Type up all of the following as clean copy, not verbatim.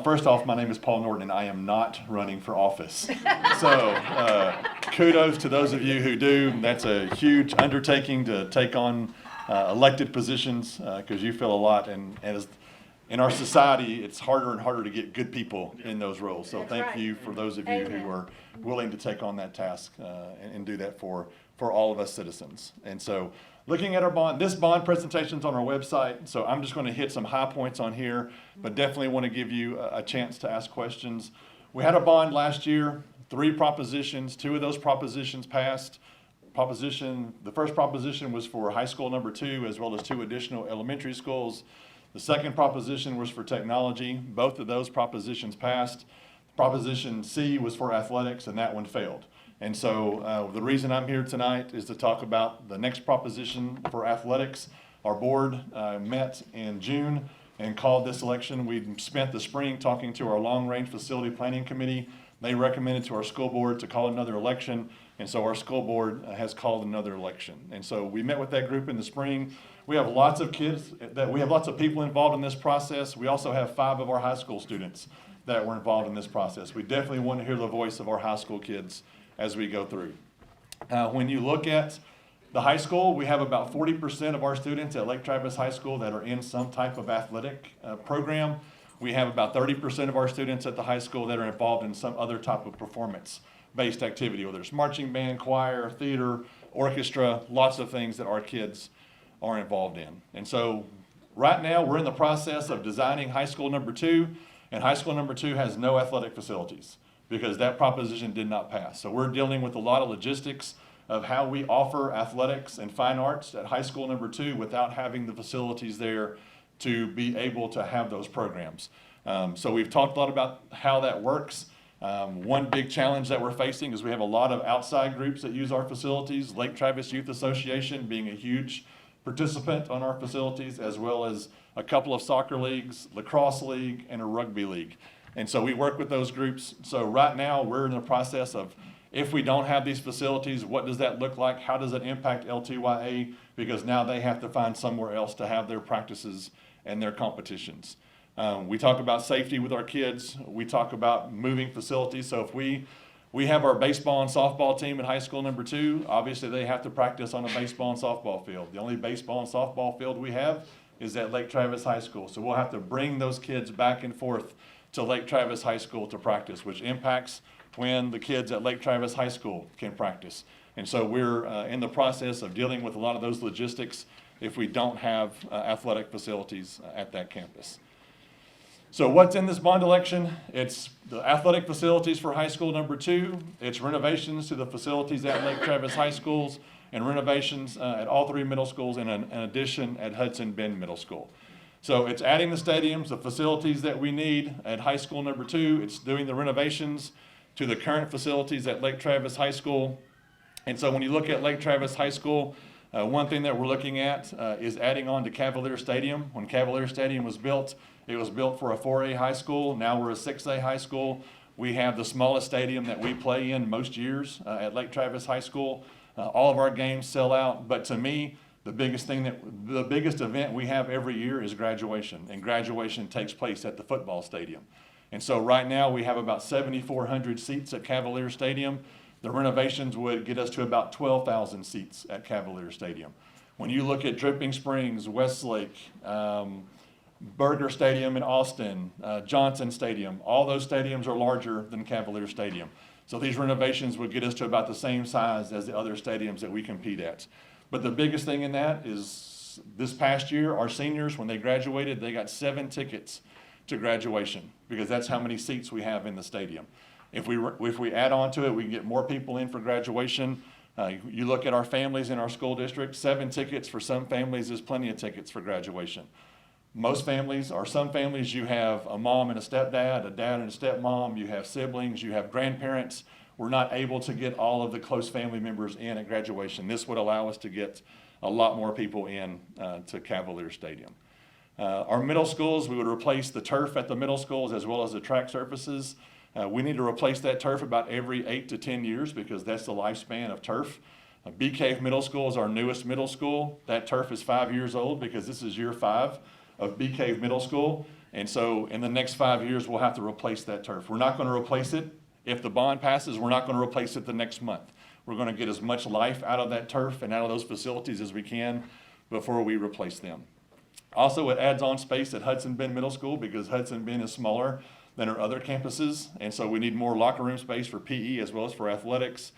first off, my name is Paul Norton, and I am not running for office. So kudos to those of you who do. That's a huge undertaking to take on elected positions because you feel a lot. And as in our society, it's harder and harder to get good people in those roles. So thank you for those of you who are willing to take on that task and do that for all of us citizens. And so looking at our bond, this bond presentation's on our website, so I'm just going to hit some high points on here, but definitely want to give you a chance to ask questions. We had a bond last year, 3 propositions, 2 of those propositions passed. The first proposition was for high school number 2, as well as 2 additional elementary schools. The second proposition was for technology. Both of those propositions passed. Proposition C was for athletics, and that one failed. And so the reason I'm here tonight is to talk about the next proposition for athletics. Our board met in June and called this election. We spent the spring talking to our long-range facility planning committee. They recommended to our school board to call another election, and so our school board has called another election. And so we met with that group in the spring. We have lots of people involved in this process. We also have 5 of our high school students that were involved in this process. We definitely want to hear the voice of our high school kids as we go through. When you look at the high school, we have about 40% of our students at Lake Travis High School that are in some type of athletic program. We have about 30% of our students at the high school that are involved in some other type of performance-based activity, whether it's marching band, choir, theater, orchestra, lots of things that our kids are involved in. And so right now we're in the process of designing high school number 2, and high school number 2 has no athletic facilities because that proposition did not pass. So we're dealing with a lot of logistics of how we offer athletics and fine arts at high school number 2 without having the facilities there to be able to have those programs. So we've talked a lot about how that works. One big challenge that we're facing is we have a lot of outside groups that use our facilities, Lake Travis Youth Association being a huge participant on our facilities, as well as a couple of soccer leagues, lacrosse league, and a rugby league. And so we work with those groups. So right now we're in the process of, if we don't have these facilities, what does that look like? How does it impact LTYA? Because now they have to find somewhere else to have their practices and their competitions. We talk about safety with our kids. We talk about moving facilities. So if we have our baseball and softball team at high school number 2, obviously they have to practice on a baseball and softball field. The only baseball and softball field we have is at Lake Travis High School. So we'll have to bring those kids back and forth to Lake Travis High School to practice, which impacts when the kids at Lake Travis High School can practice. And so we're in the process of dealing with a lot of those logistics if we don't have athletic facilities at that campus. So what's in this bond election? It's the athletic facilities for high school number 2. It's renovations to the facilities at Lake Travis High Schools and renovations at all 3 middle schools and an addition at Hudson Bend Middle School. So it's adding the stadiums, the facilities that we need at high school number 2. It's doing the renovations to the current facilities at Lake Travis High School. And so when you look at Lake Travis High School, one thing that we're looking at is adding on to Cavalier Stadium. When Cavalier Stadium was built, it was built for a 4A high school. Now we're a 6A high school. We have the smallest stadium that we play in most years at Lake Travis High School. All of our games sell out, but to me, the biggest event we have every year is graduation, and graduation takes place at the football stadium. And so right now we have about 7,400 seats at Cavalier Stadium. The renovations would get us to about 12,000 seats at Cavalier Stadium. When you look at Dripping Springs, Westlake, Burger Stadium in Austin, Johnson Stadium, all those stadiums are larger than Cavalier Stadium. So these renovations would get us to about the same size as the other stadiums that we compete at. But the biggest thing in that is this past year, our seniors, when they graduated, they got 7 tickets to graduation because that's how many seats we have in the stadium. If we add on to it, we can get more people in for graduation. You look at our families in our school district, 7 tickets for some families is plenty of tickets for graduation. Most families, or some families, you have a mom and a stepdad, a dad and a stepmom, you have siblings, you have grandparents. We're not able to get all of the close family members in at graduation. This would allow us to get a lot more people in to Cavalier Stadium. Our middle schools, we would replace the turf at the middle schools as well as the track surfaces. We need to replace that turf about every 8 to 10 years because that's the lifespan of turf. Bee Cave Middle School is our newest middle school. That turf is 5 years old because this is year 5 of Bee Cave Middle School. And so in the next 5 years, we'll have to replace that turf. We're not going to replace it. If the bond passes, we're not going to replace it the next month. We're going to get as much life out of that turf and out of those facilities as we can before we replace them. Also, it adds on space at Ltisd Bond Middle School because Ltisd Bond is smaller than our other campuses. And so we need more locker room space for PE as well as for athletics.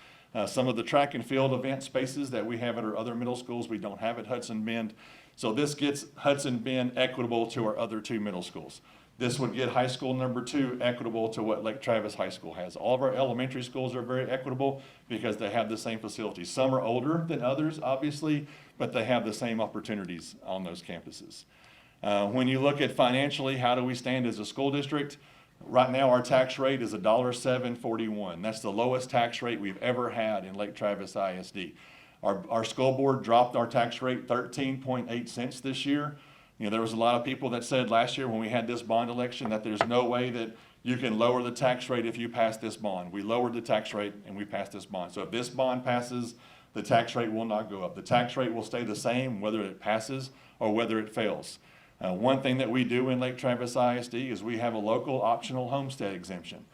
Some of the track and field event spaces that we have at our other middle schools, we don't have at Ltisd Bond. So this gets Ltisd Bond equitable to our other two middle schools. This would get high school number 2 equitable to what Lake Travis High School has. All of our elementary schools are very equitable because they have the same facilities. Some are older than others, obviously, but they have the same opportunities on those campuses. When you look at financially, how do we stand as a school district? Right now, our tax rate is $1.0741. That's the lowest tax rate we've ever had in Lake Travis ISD. Our school board dropped our tax rate 13.8 cents this year. You know, there was a lot of people that said last year when we had this bond election that there's no way that you can lower the tax rate if you pass this bond. We lowered the tax rate and we passed this bond. So if this bond passes, the tax rate will not go up. The tax rate will stay the same whether it passes or whether it fails. One thing that we do in Lake Travis ISD is we have a local optional homestead exemption.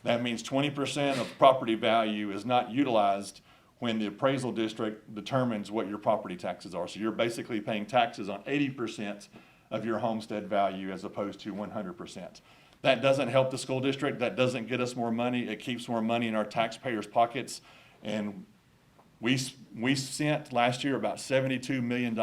That means 20% of property value is not utilized when the appraisal district determines what your property taxes are. So you're basically paying taxes on 80% of your homestead value as opposed to 100%. That doesn't help the school district. That doesn't get us more money. It keeps more money in our taxpayers' pockets. And we sent last year about $72 million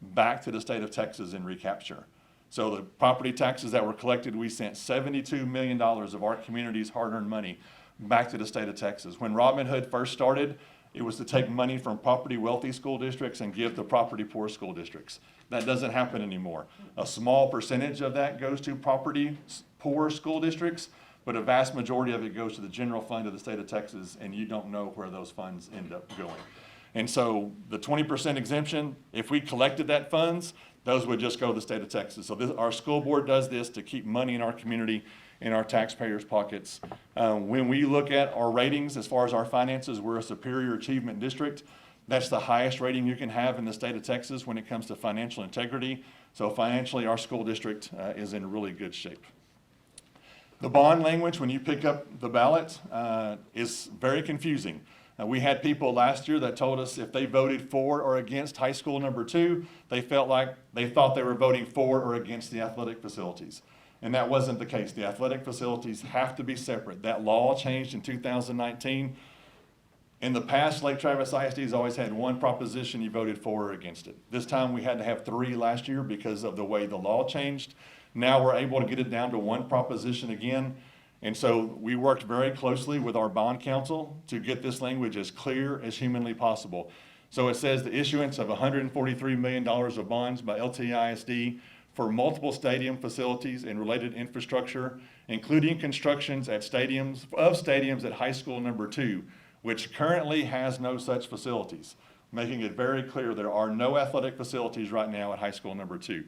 back to the state of Texas in recapture. So the property taxes that were collected, we sent $72 million of our community's hard-earned money back to the state of Texas. When Robin Hood first started, it was to take money from property wealthy school districts and give to property poor school districts. That doesn't happen anymore. A small percentage of that goes to property poor school districts, but a vast majority of it goes to the general fund of the state of Texas, and you don't know where those funds end up going. And so the 20% exemption, if we collected that funds, those would just go to the state of Texas. So our school board does this to keep money in our community, in our taxpayers' pockets. When we look at our ratings, as far as our finances, we're a superior achievement district. That's the highest rating you can have in the state of Texas when it comes to financial integrity. So financially, our school district is in really good shape. The bond language, when you pick up the ballot, is very confusing. We had people last year that told us if they voted for or against high school number 2, they thought they were voting for or against the athletic facilities. And that wasn't the case. The athletic facilities have to be separate. That law changed in 2019. In the past, Lake Travis ISD has always had one proposition you voted for or against it. This time we had to have 3 last year because of the way the law changed. Now we're able to get it down to one proposition again. And so we worked very closely with our bond counsel to get this language as clear as humanly possible. So it says the issuance of $143 million of bonds by LTISD for multiple stadium facilities and related infrastructure, including constructions at stadiums at high school number 2, which currently has no such facilities, making it very clear there are no athletic facilities right now at high school number 2.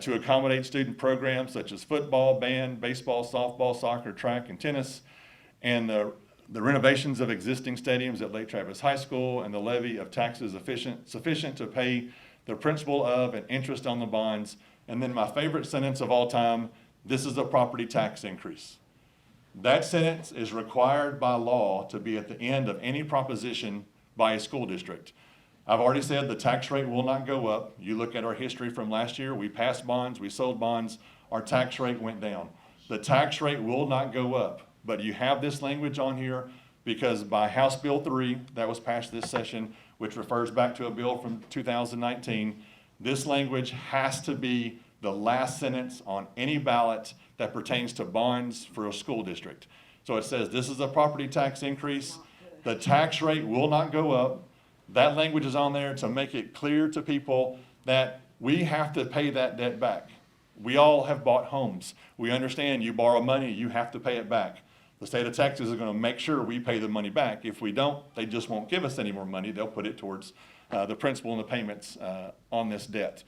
To accommodate student programs such as football, band, baseball, softball, soccer, track, and tennis, and the renovations of existing stadiums at Lake Travis High School, and the levy of taxes sufficient to pay the principal of and interest on the bonds. And then my favorite sentence of all time, this is a property tax increase. That sentence is required by law to be at the end of any proposition by a school district. I've already said the tax rate will not go up. You look at our history from last year, we passed bonds, we sold bonds, our tax rate went down. The tax rate will not go up, but you have this language on here because by House Bill 3 that was passed this session, which refers back to a bill from 2019, this language has to be the last sentence on any ballot that pertains to bonds for a school district. So it says this is a property tax increase. The tax rate will not go up. That language is on there to make it clear to people that we have to pay that debt back. We all have bought homes. We understand you borrow money, you have to pay it back. The state of Texas is going to make sure we pay the money back. If we don't, they just won't give us any more money. They'll put it towards the principal and the payments on this debt.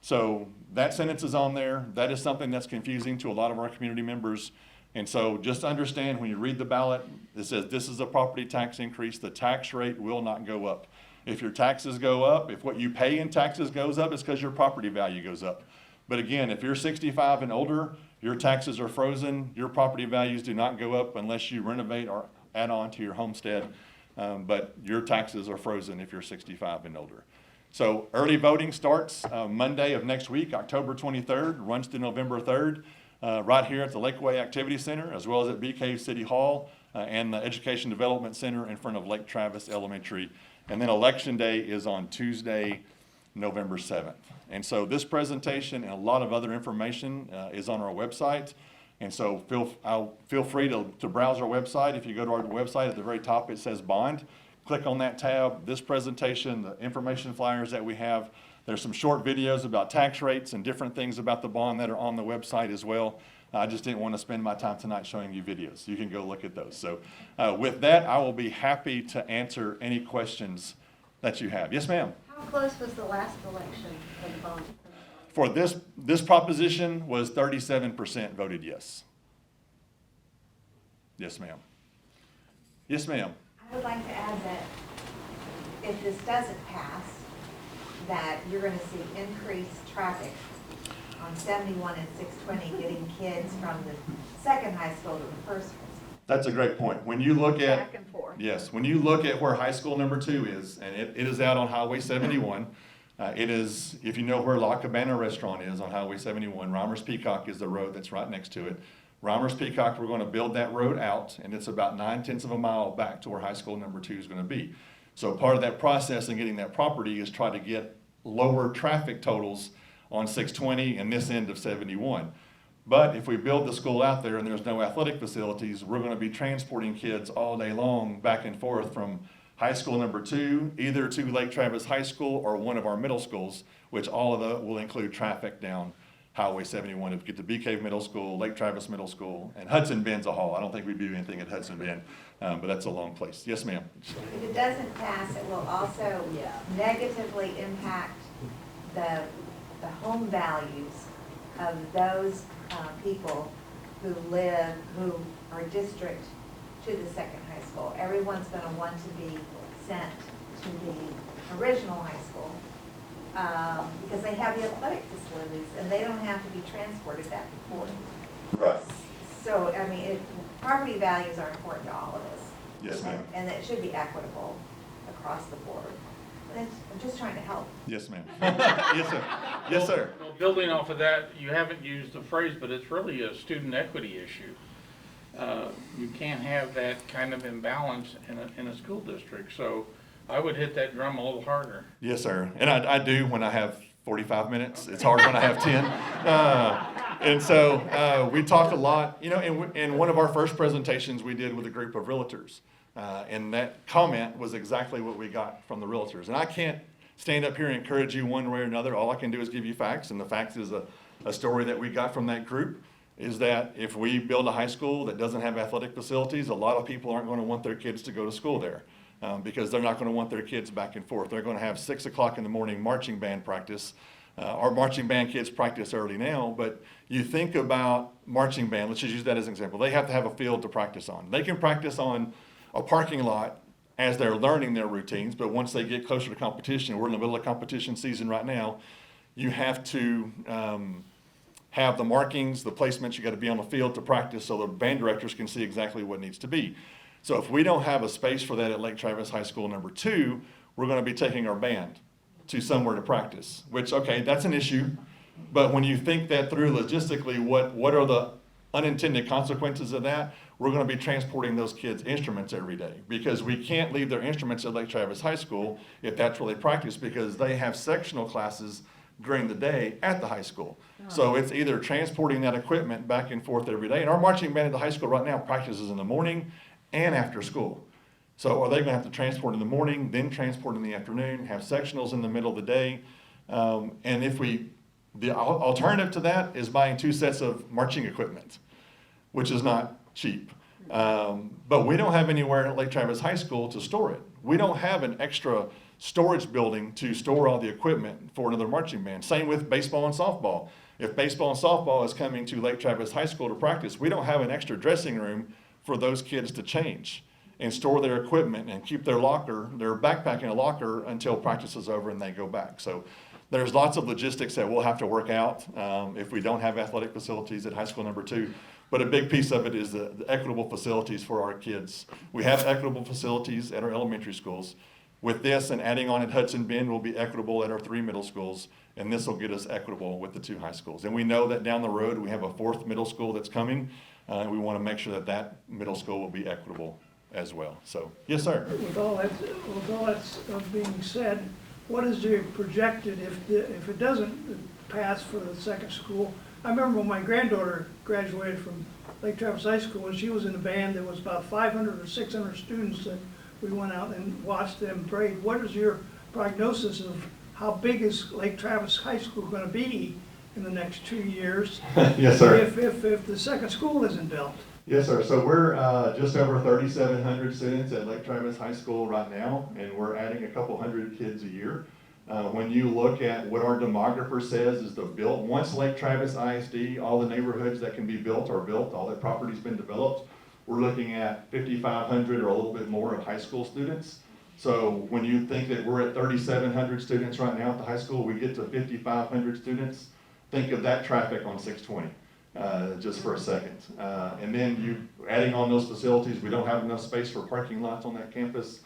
So that sentence is on there. That is something that's confusing to a lot of our community members. And so just understand when you read the ballot, it says this is a property tax increase. The tax rate will not go up. If your taxes go up, if what you pay in taxes goes up, it's because your property value goes up. But again, if you're 65 and older, your taxes are frozen, your property values do not go up unless you renovate or add on to your homestead, but your taxes are frozen if you're 65 and older. So early voting starts Monday of next week, October 23rd, runs to November 3rd, right here at the Lakeway Activity Center, as well as at Bee Cave City Hall and the Education Development Center in front of Lake Travis Elementary. And then Election Day is on Tuesday, November 7th. And so this presentation and a lot of other information is on our website. And so feel free to browse our website. If you go to our website, at the very top it says Bond. Click on that tab, this presentation, the information flyers that we have. There's some short videos about tax rates and different things about the bond that are on the website as well. I just didn't want to spend my time tonight showing you videos. You can go look at those. So with that, I will be happy to answer any questions that you have. Yes, ma'am. How close was the last election for the bond? For this proposition was 37% voted yes. Yes, ma'am. Yes, ma'am. I would like to add that if this doesn't pass, that you're going to see increased traffic on 71 and 620 getting kids from the second high school to the first high school. That's a great point. When you look at, Back and forth. yes, when you look at where high school number 2 is, and it is out on Highway 71, it is, if you know where La Cabana Restaurant is on Highway 71, Reimers Peacock is the road that's right next to it. Reimers Peacock, we're going to build that road out, and it's about 9/10 of a mile back to where high school number 2 is going to be. So part of that process in getting that property is try to get lower traffic totals on 620 and this end of 71. But if we build the school out there and there's no athletic facilities, we're going to be transporting kids all day long back and forth from high school number 2, either to Lake Travis High School or one of our middle schools, which all of that will include traffic down Highway 71. If we get to Bee Cave Middle School, Lake Travis Middle School, and Hudson Bend's a haul. I don't think we do anything at Hudson Bend, but that's a long place. Yes, ma'am. If it doesn't pass, it will also negatively impact the home values of those people who are district to the second high school. Everyone's going to want to be sent to the original high school because they have the athletic facilities and they don't have to be transported back and forth. Right. So, I mean, property values are important to all of us. Yes, ma'am. And it should be equitable across the board. I'm just trying to help. Yes, ma'am. Yes, sir. Yes, sir. Well, building off of that, you haven't used the phrase, but it's really a student equity issue. You can't have that kind of imbalance in a school district. So I would hit that drum a little harder. Yes, sir. And I do when I have 45 minutes. It's hard when I have 10. And so we talked a lot, you know, in one of our first presentations we did with a group of realtors. And that comment was exactly what we got from the realtors. And I can't stand up here and encourage you one way or another. All I can do is give you facts. And the facts is a story that we got from that group is that if we build a high school that doesn't have athletic facilities, a lot of people aren't going to want their kids to go to school there because they're not going to want their kids back and forth. They're going to have 6 o'clock in the morning marching band practice. Our marching band kids practice early now, but you think about marching band, let's just use that as an example. They have to have a field to practice on. They can practice on a parking lot as they're learning their routines, but once they get closer to competition, we're in the middle of competition season right now, you have to have the markings, the placements, you got to be on the field to practice so the band directors can see exactly what needs to be. So if we don't have a space for that at Lake Travis High School number 2, we're going to be taking our band to somewhere to practice, which, okay, that's an issue, but when you think that through logistically, what are the unintended consequences of that? We're going to be transporting those kids' instruments every day because we can't leave their instruments at Lake Travis High School if that's where they practice because they have sectional classes during the day at the high school. So it's either transporting that equipment back and forth every day. And our marching band at the high school right now practices in the morning and after school. So are they going to have to transport in the morning, then transport in the afternoon, have sectionals in the middle of the day? And the alternative to that is buying 2 sets of marching equipment, which is not cheap. But we don't have anywhere at Lake Travis High School to store it. We don't have an extra storage building to store all the equipment for another marching band. Same with baseball and softball. If baseball and softball is coming to Lake Travis High School to practice, we don't have an extra dressing room for those kids to change and store their equipment and keep their backpack in a locker until practice is over and they go back. So There's lots of logistics that we'll have to work out if we don't have athletic facilities at high school number 2. But a big piece of it is the equitable facilities for our kids. We have equitable facilities at our elementary schools. With this and adding on at Hudson Bend, we'll be equitable at our 3 middle schools, and this will get us equitable with the 2 high schools. And we know that down the road, we have a 4th middle school that's coming, and we want to make sure that that middle school will be equitable as well. So, yes, sir. With all that's being said, what is the projected, if it doesn't pass for the second school? I remember when my granddaughter graduated from Lake Travis High School, and she was in a band that was about 500 or 600 students that we went out and watched them parade. What is your prognosis of how big is Lake Travis High School going to be in the next 2 years? Yes, sir. If the second school isn't built? Yes, sir. So we're just over 3,700 students at Lake Travis High School right now, and we're adding a couple hundred kids a year. When you look at what our demographer says is the built, once Lake Travis ISD, all the neighborhoods that can be built are built, all that property's been developed, we're looking at 5,500 or a little bit more of high school students. So when you think that we're at 3,700 students right now at the high school, we get to 5,500 students, think of that traffic on 620. Just for a second. And then you adding on those facilities, we don't have enough space for parking lots on that campus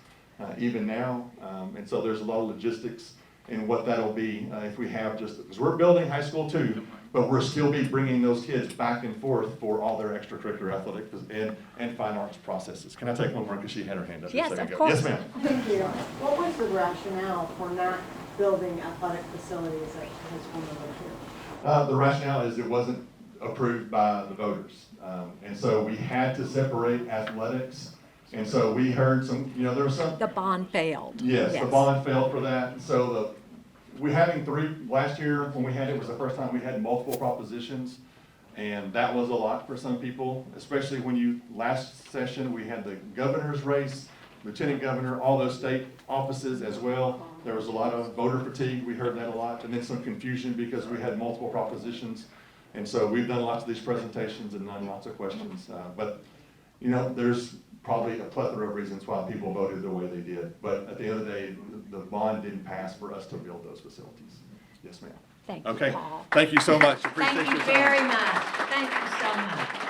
even now. And so there's a lot of logistics in what that'll be if we have just, because we're building high school too, but we'll still be bringing those kids back and forth for all their extracurricular athletic and fine arts processes. Can I take one more because she had her hand up Yes, a second of ago? course. Yes, ma'am. Thank you. What was the rationale for not building athletic facilities at high school number 2? The rationale is it wasn't approved by the voters. And so we had to separate athletics. And so we heard some, there was some. The bond failed. Yes, the bond failed for that. So we having 3, last year when we had it was the first time we had multiple propositions. And that was a lot for some people, especially when last session, we had the governor's race, lieutenant governor, all those state offices as well. There was a lot of voter fatigue. We heard that a lot. And then some confusion because we had multiple propositions. And so we've done lots of these presentations and done lots of questions. But, there's probably a plethora of reasons why people voted the way they did. But at the end of the day, the bond didn't pass for us to build those facilities. Yes, ma'am. Thank you, Okay. Paul. Thank you so much. Appreciate Thank you your time. very much. Thank you so much.